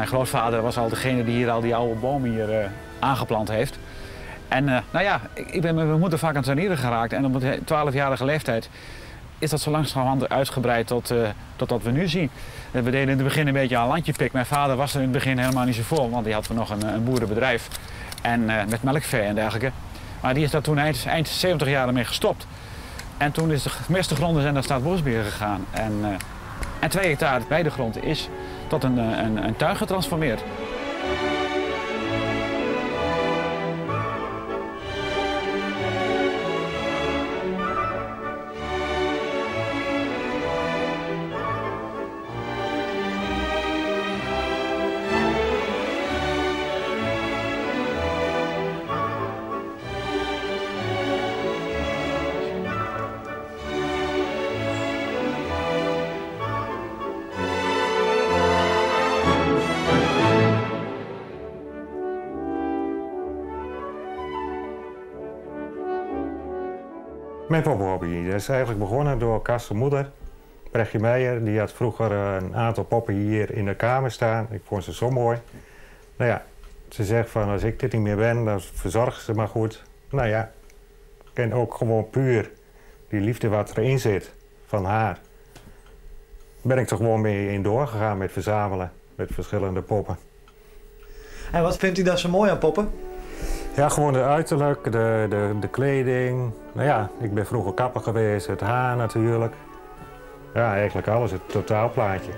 Mijn grootvader was al degene die hier al die oude bomen hier aangeplant heeft. En nou ja, ik ben met mijn moeder vaak aan het tuinieren geraakt. En op een 12-jarige leeftijd is dat zo langzamerhand uitgebreid tot wat we nu zien. We deden in het begin een beetje aan landjepik. Mijn vader was er in het begin helemaal niet zo voor, want die had nog een boerenbedrijf. En met melkvee en dergelijke. Maar die is daar toen eind 70 jaar mee gestopt. En toen is de meeste gronden zijn naar Staatsbosbeheer gegaan. En 2 hectare weidegrond is tot een tuin getransformeerd. Mijn poppenhobby, dat is eigenlijk begonnen door Karsten moeder. Brechtje Meijer, die had vroeger een aantal poppen hier in de kamer staan. Ik vond ze zo mooi. Nou ja, ze zegt van als ik dit niet meer ben, dan verzorg ze maar goed. Nou ja, en ook gewoon puur die liefde wat erin zit van haar. Ben ik er gewoon mee in doorgegaan met verzamelen, met verschillende poppen. En wat vindt u daar zo mooi aan poppen? Ja, gewoon het uiterlijk, de kleding. Nou ja, ik ben vroeger kapper geweest, het haar natuurlijk. Ja, eigenlijk alles, het totaalplaatje.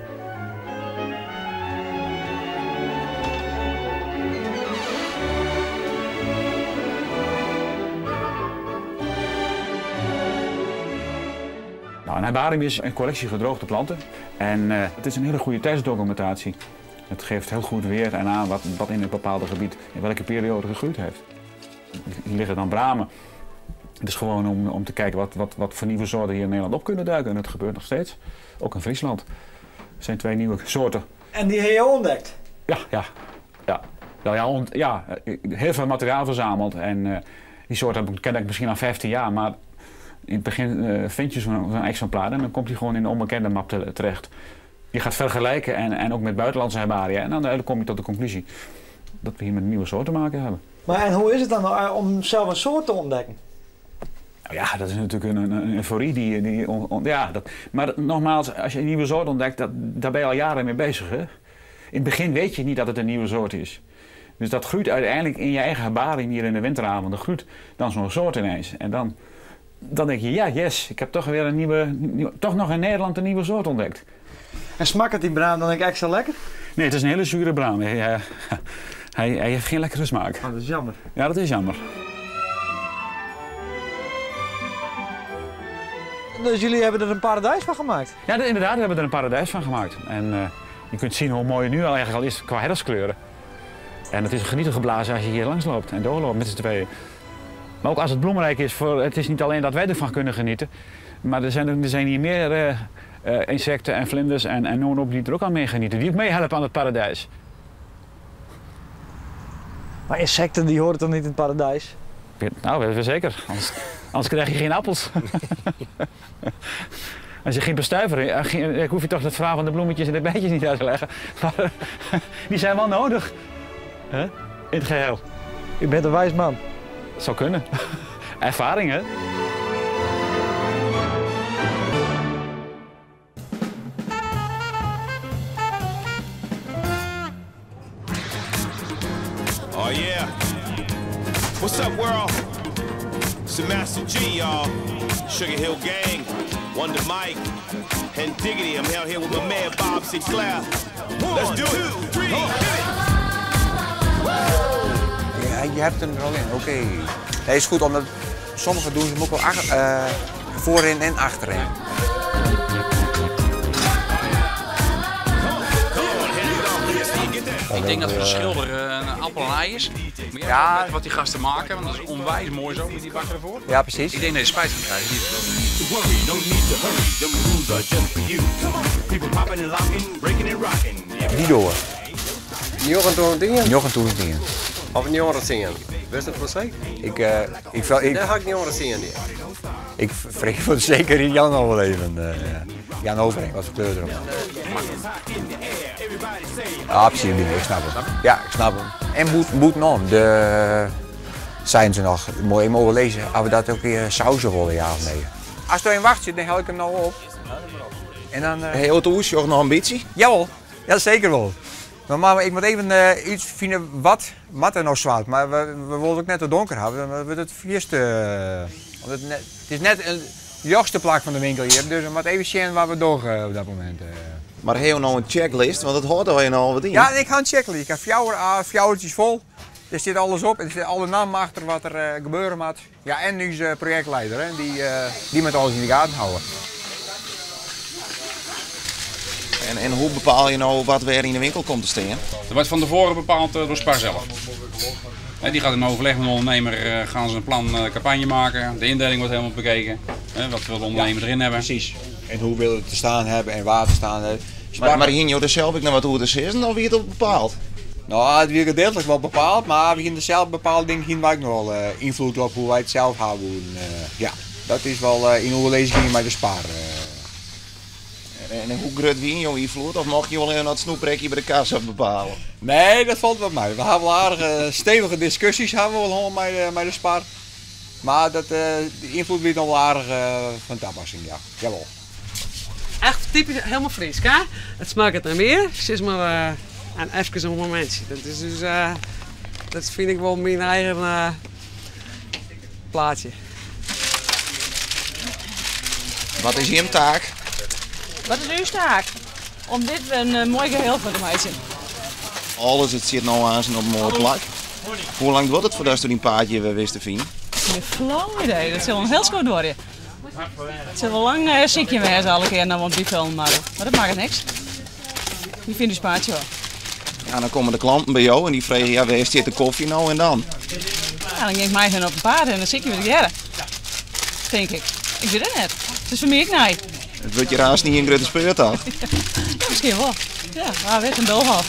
Nou, een herbarium is een collectie gedroogde planten. En het is een hele goede tijdsdocumentatie. Het geeft heel goed weer en aan wat in een bepaald gebied in welke periode gegroeid heeft. Hier liggen dan bramen. Het is gewoon om te kijken wat voor nieuwe soorten hier in Nederland op kunnen duiken. En dat gebeurt nog steeds. Ook in Friesland. Er zijn 2 nieuwe soorten. En die heb je ontdekt? Ja. Nou ja, heel veel materiaal verzameld. En die soorten ken ik misschien al 15 jaar. Maar in het begin vind je zo'n exemplaar en dan komt hij gewoon in de onbekende map terecht. Je gaat vergelijken en ook met buitenlandse herbaria. En dan kom je tot de conclusie dat we hier met nieuwe soorten te maken hebben. Maar en hoe is het dan om zelf een soort te ontdekken? Nou ja, dat is natuurlijk een euforie. Maar nogmaals, als je een nieuwe soort ontdekt, daar ben je al jaren mee bezig. Hè? In het begin weet je niet dat het een nieuwe soort is. Dus dat groeit uiteindelijk in je eigen herbarium hier in de winteravonden. Groeit dan zo'n soort ineens. En dan denk je, ja, yes, ik heb toch weer toch nog in Nederland een nieuwe soort ontdekt. En smaakt het die braam dan extra lekker? Nee, het is een hele zure braam. Hij heeft geen lekkere smaak. Oh, dat is jammer. Ja, dat is jammer. Dus jullie hebben er een paradijs van gemaakt? Ja, inderdaad, we hebben er een paradijs van gemaakt. En je kunt zien hoe mooi het nu al eigenlijk al is qua herfstkleuren. En het is een genieten geblazen als je hier langs loopt en doorloopt met z'n tweeën. Maar ook als het bloemrijk is, het is niet alleen dat wij ervan kunnen genieten. Maar er zijn hier meer insecten en vlinders en noem op die er ook aan mee genieten. Die ook meehelpen aan het paradijs. Maar insecten die horen toch niet in het paradijs? Nou, zeker. Anders krijg je geen appels. Als je geen bestuiver, hoef je toch het verhaal van de bloemetjes en de bijtjes niet uit te leggen. Maar die zijn wel nodig. Huh? In het geheel. U bent een wijs man. Dat zou kunnen. Ervaring, hè? Oh yeah. What's up, world? It's the Master G, y'all. Sugar Hill Gang, Wonder Mike, and Diggity. I'm out here with my man Bob Sinclair. Let's do it. 1, 2, 3, hit it. Ja, je hebt hem er al in, oké. Nee, is goed, omdat sommigen doen ze hem ook wel voorin en achterin. Ik denk dat voor de schilder een appel en ei is. Maar ja, wat die gasten maken, want dat is onwijs mooi zo met die bakken ervoor. Ja, precies. Ik denk dat je spijt van krijgt. Die door. Jochen doen dingen? Jochen doen dingen. Of niet horen zingen? Wist het wel zeker? Daar ga ik niet horen zingen. Ik vrees voor zeker Jan al wel even. Jan Overheen, wat voor kleur erop. Ja, absoluut niet. Ik snap hem. Ja, ik snap hem. En boet non. Zijn ze nog. Moet je mogen lezen of we dat ook weer sausen willen, ja of nee. Als er een wacht zit, dan hel ik hem nou op. En dan... Hey, auto's, je nog ambitie? Jawel, ja, zeker wel. Maar ik moet even iets vinden wat er nog zwaait. Maar we willen ook net te donker hebben. Dan wordt het eerste. Het is net de jongste plak van de winkel hier. Dus we moeten even zien waar we door op dat moment. Maar heb je nou een checklist? Want het hoort al nou wat in. Ja, ik ga een checklist. Ik heb fjouwertjes vol. Er zit alles op. Er zit alle namen achter wat er gebeuren moet. Ja, en nu is projectleider. Hè, die met alles in de gaten houden. En hoe bepaal je nou wat er in de winkel komt te staan? Dat wordt van tevoren bepaald door Spar zelf. Die gaat in overleg met de ondernemer, gaan ze een plan campagne maken. De indeling wordt helemaal bekeken. Wat wil de ondernemer erin hebben. Precies. En hoe wil het te staan hebben en waar te staan hebben. Maar hing je er zelf ook naar wat hoe het is en dan wie het op bepaalt? Nou, het wordt gedeeltelijk wel bepaald, maar we gaan zelf bepaalde dingen hier ook nog wel invloed op hoe wij het zelf houden. Ja, dat is wel in hoe we lezing met de Spar. En hoe groot wie in jouw invloed? Of mocht je wel even dat snoeprekje bij de kassa bepalen? Nee, dat valt wel mee. We hebben wel aardige stevige discussies hebben we wel met de Spar. Maar de invloed wordt nog wel aardig van toepassing, ja. Jawel. Echt typisch helemaal fris, hè? Het smaakt het naar meer. Het is maar even een momentje. Dat is dus, dat vind ik wel mijn eigen plaatje. Wat is je taak? Wat is uw taak? Om dit een mooi geheel voor te maken. Alles het zit nou aan zijn op een mooie plak. Hoe lang wordt het voordat je een paardje wist te vinden? Een flauw idee, dat zal een heel schoon worden. Het zal wel lang ziekje wezen alle keer naar die film maken. Maar dat maakt niks. Die vindt u spaatje hoor. Ja, dan komen de klanten bij jou en die vragen, ja, waar zit de koffie nou en dan? Ja, dan ging ik mij gaan op een paard en dan zie ik weer de jaren. Denk ik. Ik doe dat net. Het is voor mij ik nee. Het wordt je raast niet in grote speurtaal. Ja, misschien wel. Ja, maar weer een doolhof.